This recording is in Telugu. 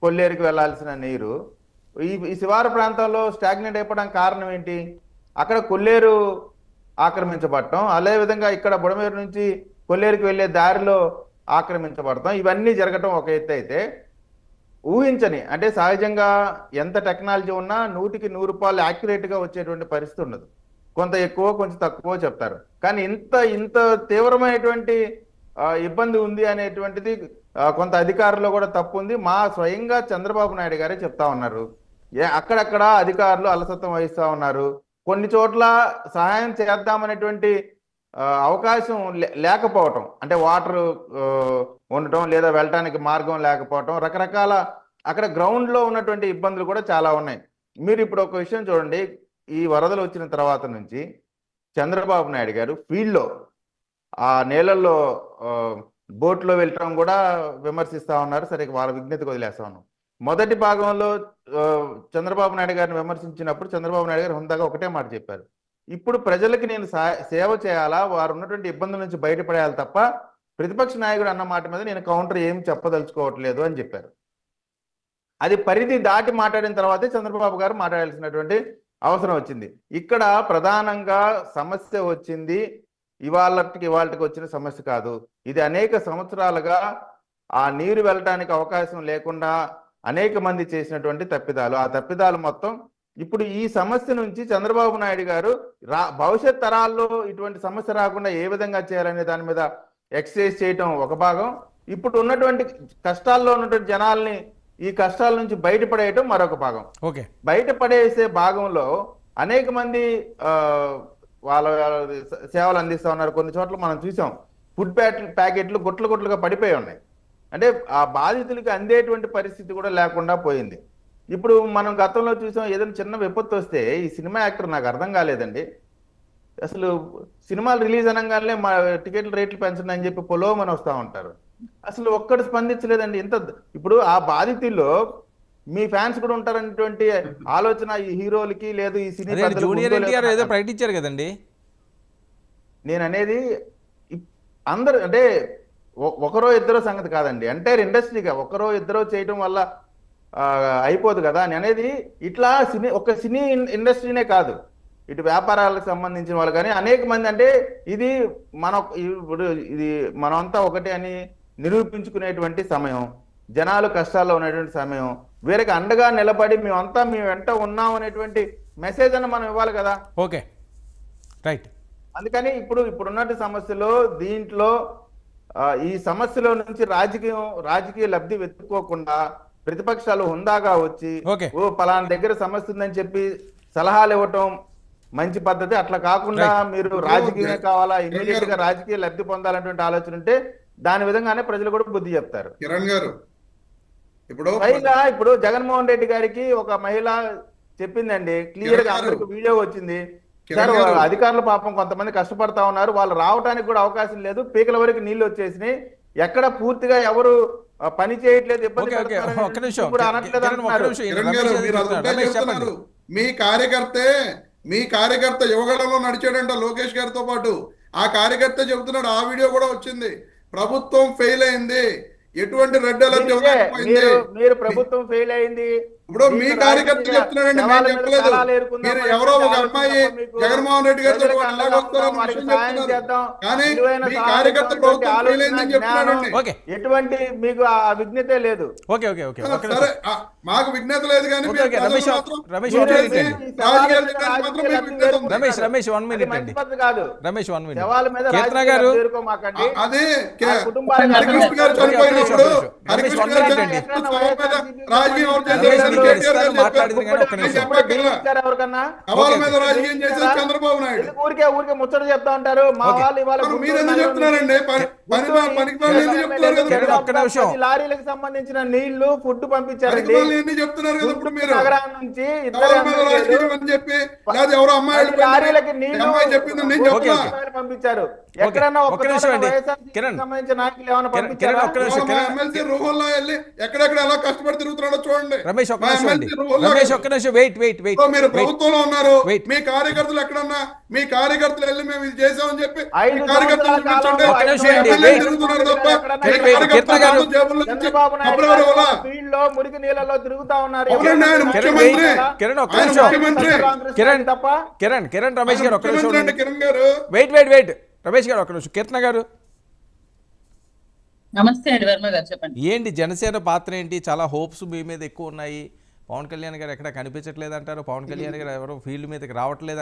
కొల్లేరుకి వెళ్లాల్సిన నీరు ఈ శివారు ప్రాంతాల్లో స్టాగ్నెంట్ అయిపోవడానికి కారణం ఏంటి? అక్కడ కొల్లేరు ఆక్రమించబడటం, అదేవిధంగా ఇక్కడ బుడమేరు నుంచి కొల్లేరుకి వెళ్లే దారిలో ఆక్రమించబడటం, ఇవన్నీ జరగటం ఒక ఎత్తు అయితే, ఊహించని అంటే సహజంగా ఎంత టెక్నాలజీ ఉన్నా 100కి 100 యాక్యురేట్గా వచ్చేటువంటి పరిస్థితి ఉండదు. కొంత ఎక్కువ కొంచెం తక్కువ చెప్తారు. కానీ ఇంత తీవ్రమైనటువంటి ఇబ్బంది ఉంది అనేటువంటిది కొంత అధికారుల్లో కూడా తప్పు ఉంది. స్వయంగా చంద్రబాబు నాయుడు గారే చెప్తా ఉన్నారు. అక్కడక్కడ అధికారులు అలసత్వం వహిస్తా ఉన్నారు. కొన్ని చోట్ల సహాయం చేద్దామనేటువంటి అవకాశం లేకపోవటం, అంటే వాటర్ ఉండటం లేదా వెళ్ళటానికి మార్గం లేకపోవటం, రకరకాల అక్కడ గ్రౌండ్లో ఉన్నటువంటి ఇబ్బందులు కూడా చాలా ఉన్నాయి. మీరు ఇప్పుడు ఒక విషయం చూడండి, ఈ వరదలు వచ్చిన తర్వాత నుంచి చంద్రబాబు నాయుడు గారు ఫీల్డ్లో ఆ నీళ్ళల్లో బోట్లో వెళ్ళటం కూడా విమర్శిస్తూ ఉన్నారు. సరే, వాళ్ళ విజ్ఞతకు వదిలేస్తా ఉన్నాం. మొదటి భాగంలో చంద్రబాబు నాయుడు గారిని విమర్శించినప్పుడు చంద్రబాబు నాయుడు గారు హుందాగా ఒకటే మాట చెప్పారు, ఇప్పుడు ప్రజలకి నేను సేవ చేయాలా, వారు ఉన్నటువంటి ఇబ్బందుల నుంచి బయటపడేయాలి తప్ప ప్రతిపక్ష నాయకుడు అన్న మాట మీద నేను కౌంటర్ ఏం చెప్పదలుచుకోవట్లేదు అని చెప్పారు. అది పరిధి దాటి మాట్లాడిన తర్వాతే చంద్రబాబు గారు మాట్లాడాల్సినటువంటి అవసరం వచ్చింది. ఇక్కడ ప్రధానంగా సమస్య వచ్చింది ఇవాళకి వచ్చిన సమస్య కాదు. ఇది అనేక సంవత్సరాలుగా ఆ నీరు వెళ్ళటానికి అవకాశం లేకుండా అనేక మంది చేసినటువంటి తప్పిదాలు. ఆ తప్పిదాలు మొత్తం ఇప్పుడు ఈ సమస్య నుంచి చంద్రబాబు నాయుడు గారు భవిష్యత్ తరాల్లో ఇటువంటి సమస్య రాకుండా ఏ విధంగా చేయాలనే దాని మీద ఎక్సర్సైజ్ చేయటం ఒక భాగం, ఇప్పుడు ఉన్నటువంటి కష్టాల్లో ఉన్నటువంటి జనాల్ని ఈ కష్టాల నుంచి బయటపడేయటం మరొక భాగం. బయటపడేసే భాగంలో అనేక మంది వాళ్ళ సేవలు అందిస్తా ఉన్నారు. కొన్ని చోట్ల మనం చూసాం, ఫుడ్ ప్యాకెట్లు గుట్లుగా పడిపోయి ఉన్నాయి. అంటే ఆ బాధితులకి అందేటువంటి పరిస్థితి కూడా లేకుండా పోయింది. ఇప్పుడు మనం గతంలో చూసాం, ఏదైనా చిన్న విపత్తు వస్తే ఈ సినిమా యాక్టర్ నాకు అర్థం కాలేదండి, అసలు సినిమాలు రిలీజ్ అనగానే మా టికెట్ల రేట్లు పెంచండి అని చెప్పి పొలోమని వస్తూ ఉంటారు. అసలు ఒక్కడు స్పందించలేదండి. ఇప్పుడు ఆ బాధితుల్లో మీ ఫ్యాన్స్ కూడా ఉంటారనేటువంటి ఆలోచన ఈ హీరోలకి లేదు, ఈ సినీ ప్రకటించారు కదండి. నేను అనేది అందరూ అంటే ఒకరో ఇద్దరో సంగతి కాదండి, ఎంటైర్ ఇండస్ట్రీగా ఒకరో ఇద్దరో చేయడం వల్ల అయిపోదు కదా అని అనేది. ఇట్లా ఒక సినీ ఇండస్ట్రీనే కాదు, ఇటు వ్యాపారాలకు సంబంధించిన వాళ్ళు కానీ అనేక మంది, అంటే ఇది ఇప్పుడు ఇది మనమంతా ఒకటే అని నిరూపించుకునేటువంటి సమయం, జనాలు కష్టాల్లో ఉన్నటువంటి సమయం, వీరికి అండగా నిలబడి మేమంతా మీ వెంట ఉన్నాం అనేటువంటి మెసేజ్ అన్న మనం ఇవ్వాలి కదా. Okay, right. అందుకని ఇప్పుడున్నటువంటి సమస్యలో దీంట్లో ఈ సమస్యలో నుంచి రాజకీయ లబ్ధి వెతుక్కోకుండా ప్రతిపక్షాలు హుందాగా వచ్చి పలానా దగ్గర సమస్య ఉందని చెప్పి సలహాలు ఇవ్వటం మంచి పద్ధతి. అట్లా కాకుండా మీరు రాజకీయమే కావాలా, ఇమీడియట్ గా రాజకీయ లబ్ధి పొందాలనేటువంటి ఆలోచన ఉంటే దాని విధంగానే ప్రజలు కూడా బుద్ధి చెప్తారు. కిరణ్ గారు, ఇప్పుడు జగన్మోహన్ రెడ్డి గారికి ఒక మహిళ చెప్పిందండి క్లియర్ గా, అందరికి వీడియో వచ్చింది, సార్ అధికారులు పాపం కొంతమంది కష్టపడతా ఉన్నారు, వాళ్ళు రావడానికి కూడా అవకాశం లేదు, పీకల వరకు నీళ్లు వచ్చేసినాయి, ఎక్కడ పూర్తిగా ఎవరు పని చేయట్లేదు, ఇబ్బంది పడుతున్నారు. మీ కార్యకర్త యువగడలో నడిచాడంట లోకేష్ గారితో పాటు. ఆ కార్యకర్త చెబుతున్నాడు, ఆ వీడియో కూడా వచ్చింది, ప్రభుత్వం ఫెయిల్ అయింది, ఎటువంటి రెడ్ అలర్ట్ మీరు ప్రభుత్వం ఫెయిల్ అయింది. ఇప్పుడు మీ కార్యకర్త చెప్తున్నాడండి, మేము చెప్పలేదు. మీరు ఎవరో ఒక అమ్మాయి జగన్మోహన్ రెడ్డి గారితో కానీ మీ కార్యకర్త ప్రభుత్వం ఫెయిల్ అయిందని చెప్తున్నాడండి. ఎటువంటి మీకు ఆ విజ్ఞతే లేదు. సరే, మాకు విజ్ఞత లేదు కానీ అది హరికృష్ణ గారు చనిపోయినప్పుడు రాజకీయం చంద్రబాబు నాయుడు ఊరికే ముచ్చట చెప్తా ఉంటారు. మా వాళ్ళు ఇవాళ లారీలకు సంబంధించిన నీళ్లు ఫుడ్ పంపించారు నగరం నుంచి, లారీలకి నీళ్లు పంపించారు. ఎక్కడన్నా సంబంధించిన నాయకులు ఏమైనా పంపించారు? ఎక్కడెక్కడ ఎలా కష్టపడి తిరుగుతున్నాడో చూడండి. రమేష్ ఒక్క నిమిషం వెయిట్ మీరు ప్రభుత్వంలో ఉన్నారు, మీ కార్యకర్తలు ఎక్కడన్నా మీ కార్యకర్తలు వెళ్ళి మేము ఇది చేసామని చెప్పి ఐదు మీ కార్యకర్తలు సంవత్సరాల చూపించండి. కాలంలో ఒక్క ఐదు నిమిషం అండి, ఎమ్మెల్యేలు wait. తిరుగుతున్నారు తప్ప ఎక్కడన్నా మీ wait, కార్యకర్తలు కీర్తన గారు. అందరూ జేబుల్లో నుంచి చంద్రబాబు నాయుడు ఫిబ్రవరి వల్ల ఫీల్డ్ లో మురికి నీళ్ళలో తిరుగుతా ఉన్నారు. అవునండి, ఆయన ముఖ్యమంత్రి. కిరణ్ ఒక్క ఆయన నిమిషం. ముఖ్యమంత్రి. కిరణ్ తప్ప కిరణ్ రమేష్ గారు ఒక్క నిమిషం ముఖ్యమంత్రి అంటే కిరణ్ గారు వెయిట్ రమేష్ గారు ఒక్క నిమిషం. కీర్తన గారు నమస్తే అండి వర్మ గారు, చెప్పండి. ఏంటి జనసేన పాత్ర ఏంటి? చాలా హోప్స్ మీ మీద ఎక్కువ ఉన్నాయి. పవన్ కళ్యాణ్ గారు ఎక్కడ కనిపించట్లేదు అంటారు. పవన్ కళ్యాణ్ గారు ఎవరో ఫీల్డ్ మీదకి రావట్లేదు